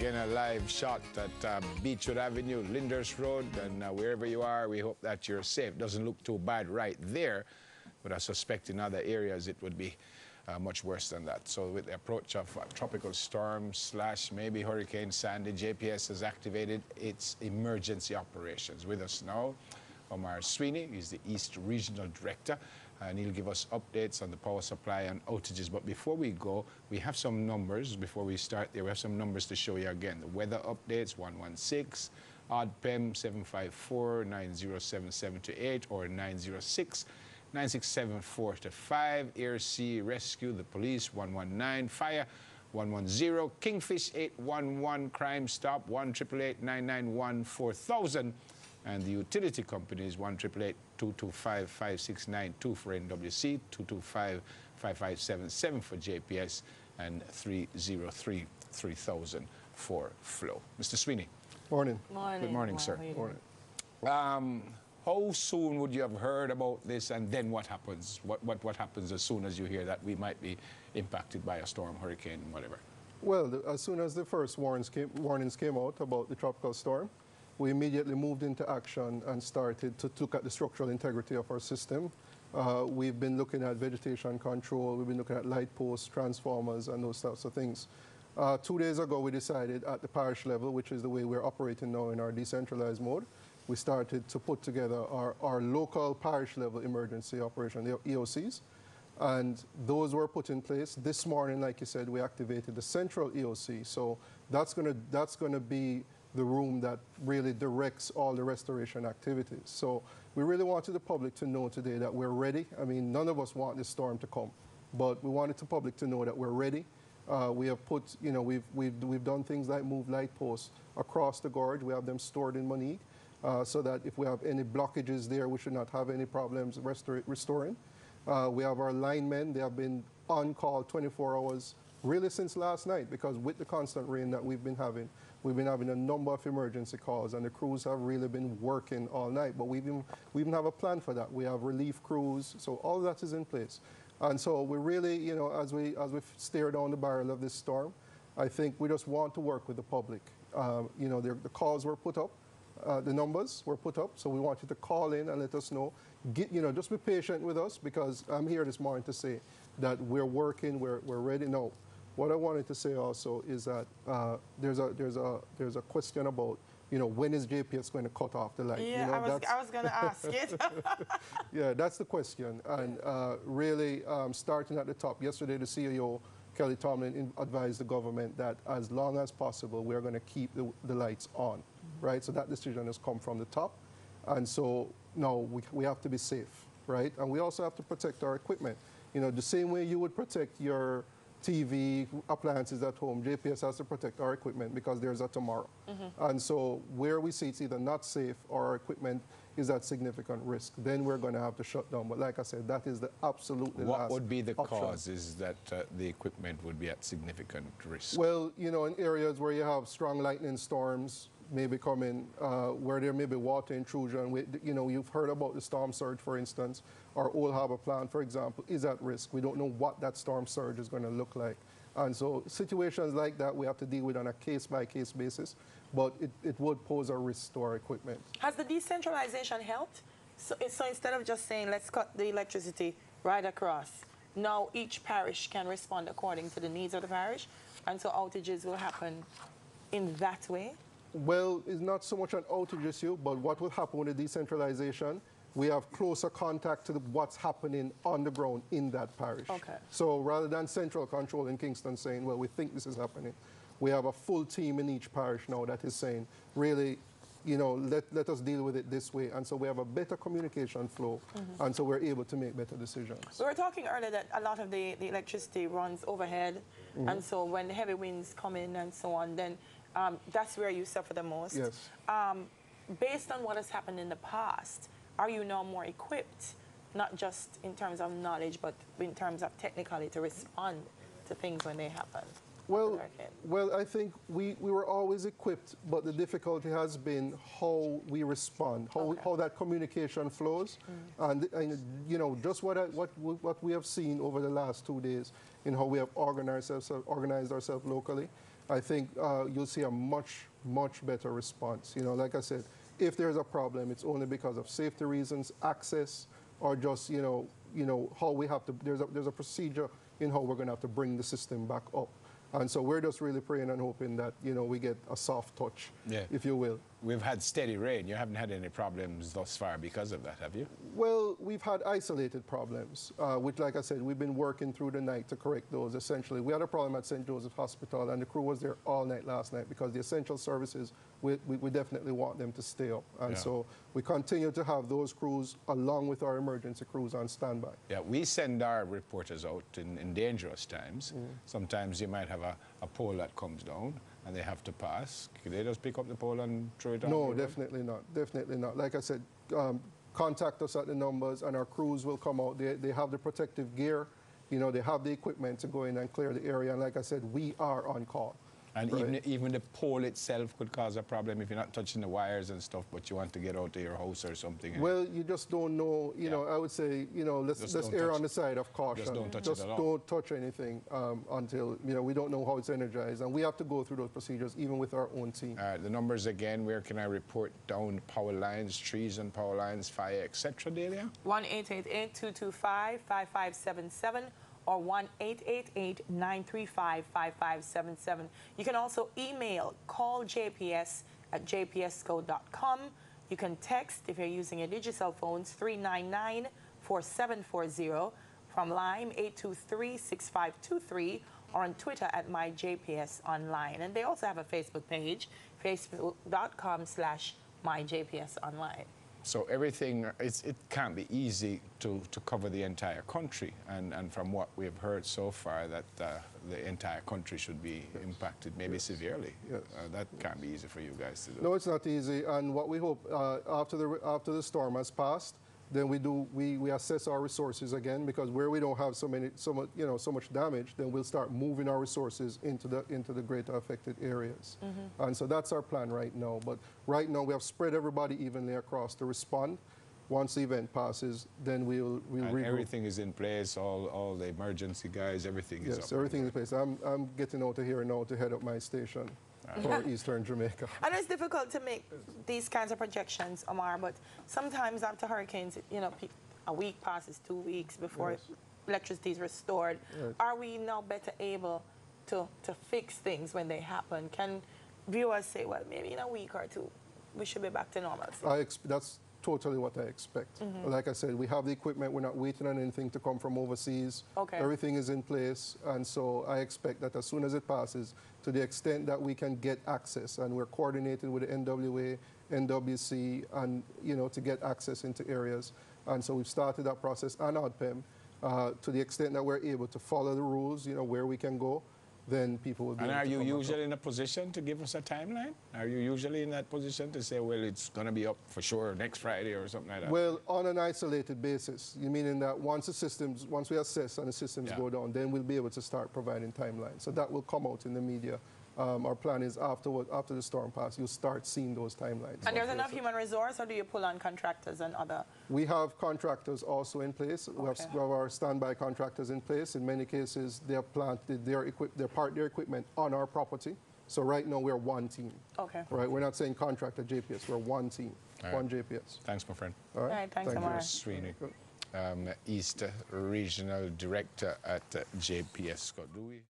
Again, a live shot at Beechwood Avenue, Lyndhurst Road, and wherever you are, we hope that you're safe. Doesn't look too bad right there, but I suspect in other areas it would be much worse than that. So with the approach of tropical storm / maybe Hurricane Sandy, JPS has activated its emergency operations. With us now, Omar Sweeney, he's the East Regional Director, and he'll give us updates on the power supply and outages. But before we go, we have some numbers. Before we start there, we have some numbers to show you again. The weather updates, 116, odd PEM 754-907-728 or 906-967-4-5, Air Sea Rescue, the police, 119, fire, 110, Kingfish 811, Crime Stop, 1-888-991-4000, and the utility companies, 1-888-225-5692 for NWC, 225-5577 for JPS, and 303-3000 for Flow. Mr. Sweeney. Morning. Morning. Good morning, sir. Morning. How soon would you have heard about this, and then what happens? What happens as soon as you hear that we might be impacted by a storm, hurricane, whatever? Well, as soon as the first warnings came out about the tropical storm, we immediately moved into action and started to look at the structural integrity of our system. We've been looking at vegetation control, we've been looking at light posts, transformers, and those types of things. 2 days ago, we decided at the parish level, which is the way we're operating now in our decentralized mode, we started to put together our local parish level emergency operation, the EOCs. And those were put in place. This morning, like you said, we activated the central EOC. So that's gonna be the room that really directs all the restoration activities. So we really wanted the public to know today that we're ready. I mean, none of us want this storm to come, but we wanted the public to know that we're ready. We have put, you know, we've done things like move light posts across the gorge. We have them stored in Monique, so that if we have any blockages there, we should not have any problems restoring. We have our linemen. They have been on call 24 hours, really since last night, because with the constant rain that we've been having a number of emergency calls, and the crews have really been working all night. But we even have a plan for that. We have relief crews, so all that is in place. And so we really, you know, as we stare down the barrel of this storm, I think we just want to work with the public. You know, the calls were put up, the numbers were put up, so we want you to call in and let us know. You know, just be patient with us, because I'm here this morning to say that we're working, we're ready. No. What I wanted to say also is that there's a question about, you know, when is JPS going to cut off the light? Yeah, you know, I was going to ask it. Yeah, that's the question. And really, starting at the top, yesterday the CEO, Kelly Tomlin, advised the government that as long as possible, we're going to keep the lights on, right? So that decision has come from the top. And so now we have to be safe, right? And we also have to protect our equipment. You know, the same way you would protect your TV, appliances at home, JPS has to protect our equipment because there's a tomorrow. And so where we see it's either not safe or our equipment is at significant risk, then we're going to have to shut down. But like I said, that is the absolutely last What would be the option. causes that the equipment would be at significant risk? Well, you know, in areas where you have strong lightning storms maybe coming, where there may be water intrusion. You know, you've heard about the storm surge, for instance. Our Old Harbor plant, for example, is at risk. We don't know what that storm surge is going to look like. And so situations like that we have to deal with on a case-by-case basis, but it would pose a risk to our equipment. Has the decentralization helped? So instead of just saying, let's cut the electricity right across, now each parish can respond according to the needs of the parish, and so outages will happen in that way? Well, it's not so much an outage issue, but what will happen with the decentralization, we have closer contact to what's happening on the ground in that parish. Okay. So rather than central control in Kingston saying, well, we think this is happening, we have a full team in each parish now that is saying, really, you know, let us deal with it this way. And so we have a better communication flow, and so we're able to make better decisions. We were talking earlier that a lot of the electricity runs overhead, and so when the heavy winds come in and so on, then that's where you suffer the most. Yes. Based on what has happened in the past, are you now more equipped, not just in terms of knowledge, but in terms of technically to respond to things when they happen? Well, I think we were always equipped, but the difficulty has been how we respond, how that communication flows, and you know, just what we have seen over the last 2 days in how we have organized ourselves locally. I think you'll see a much better response. You know, like I said, if there's a problem, it's only because of safety reasons, access, or just how we have to. There's a procedure in how we're going to have to bring the system back up. And so we're just really praying and hoping that, we get a soft touch, if you will. We've had steady rain. You haven't had any problems thus far because of that, have you? Well, we've had isolated problems, which, like I said, we've been working through the night to correct those, essentially. We had a problem at St. Joseph's Hospital, and the crew was there all night last night because the essential services, we definitely want them to stay up. And so we continue to have those crews along with our emergency crews on standby. Yeah, we send our reporters out in dangerous times. Sometimes you might have a pole that comes down and they have to pass. Can they just pick up the pole and throw it down? No, definitely not. Definitely not. Like I said, contact us at the numbers and our crews will come out. They have the protective gear. They have the equipment to go in and clear the area. And like I said, we are on call. And even the pole itself could cause a problem if you're not touching the wires and stuff, but you want to get out of your house or something. Well, you just don't know. I would say, let's err on the side of caution. Just don't touch just it at all. Don't touch anything until, we don't know how it's energized. And we have to go through those procedures even with our own team. The numbers again, where can I report down power lines, trees and power lines, fire, etc., Delia? 1-888-225-5577. or 1-888-935-5577. You can also email calljps@jpsco.com. You can text, if you're using your digital phones, 399-4740. From Lime, 823-6523, or on Twitter at myjpsonline. And they also have a Facebook page, facebook.com/myjpsonline. So everything, it can't be easy to cover the entire country. And from what we've heard so far, that the entire country should be impacted, maybe severely. Yes. That can't be easy for you guys to do. No, it's not easy. And what we hope, after the storm has passed, then we assess our resources again, because where we don't have so much damage, then we'll start moving our resources into the greater affected areas. And so that's our plan right now. But right now we have spread everybody evenly across to respond. Once the event passes, then we'll regroup. Everything is in place, all the emergency guys, everything is up. Yes, everything is in place. I'm getting out of here now to head up my station for Eastern Jamaica. I know it's difficult to make these kinds of projections, Omar, but sometimes after hurricanes, a week passes, 2 weeks before electricity is restored. Yes. Are we now better able to fix things when they happen? Can viewers say, well, maybe in a week or two, we should be back to normalcy? That's totally what I expect. Like I said, we have the equipment. We're not waiting on anything to come from overseas. Okay. Everything is in place. And so I expect that as soon as it passes, to the extent that we can get access, and we're coordinated with the NWA, NWC, and, to get access into areas. And so we've started that process, and ODPEM, to the extent that we're able to follow the rules, where we can go, then people will be able to come And are you back usually up. in a position to give us a timeline? Are you usually in that position to say, well, it's going to be up for sure next Friday or something like that? Well, on an isolated basis, meaning that once we assess and the systems go down, then we'll be able to start providing timelines. So that will come out in the media. Our plan is after the storm passes, you'll start seeing those timelines. And there's enough human resource, or do you pull on contractors and other? We have contractors also in place. We have our standby contractors in place. In many cases, they have planted their equipment on our property. So right now we're one team. Okay. Right. We're not saying contractor JPS. We're one team, one JPS. Thanks, my friend. All right. All right, thanks, Thank you. Omar. Sweeney, East Regional Director at JPSCO.